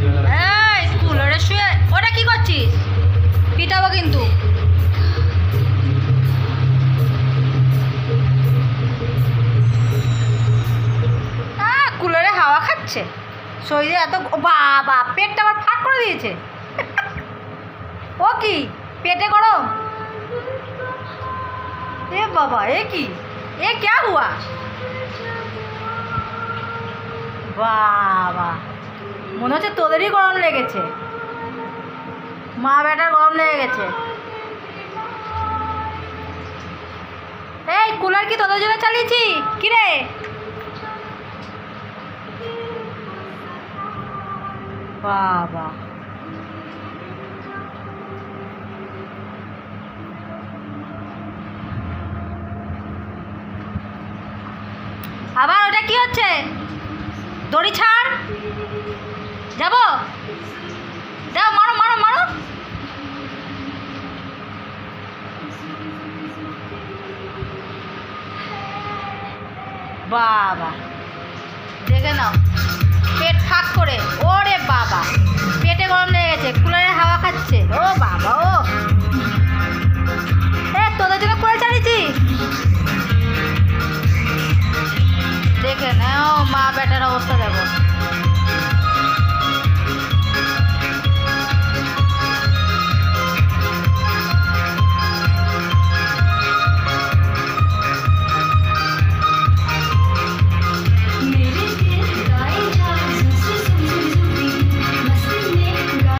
এই কুলারে শুয়ে ওটা কি করছিস? পিটাবো কিন্তু। কুলারে হাওয়া খাচ্ছে, শরীরে এত বাবা, পেটটা আবার ফাঁক করে দিয়েছে। ও কি পেটে গরম? এ বাবা, এ কি, এ ক্যা হুয়া? বাবা, মনে হচ্ছে তোদেরই গরম লেগেছে, মা বেটার গরম লেগে গেছে। এই কুলার কি তোদের জন্য চালিয়েছি কি রে? বাবা, আবার ওটা কি হচ্ছে? দড়ি ছাড়, যাবো, যাও, মারো মারো মারো। বাবা, দেখে নাও, পেট ফাঁক করে, ওরে বাবা, পেটে গরম লেগে গেছে, কুলারে হাওয়া খাচ্ছে। ও বাবা, ও তোদের জন্য কুলার চালিয়েছি, দেখে নাও মা বেটার অবস্থা দেখো।